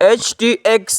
HTX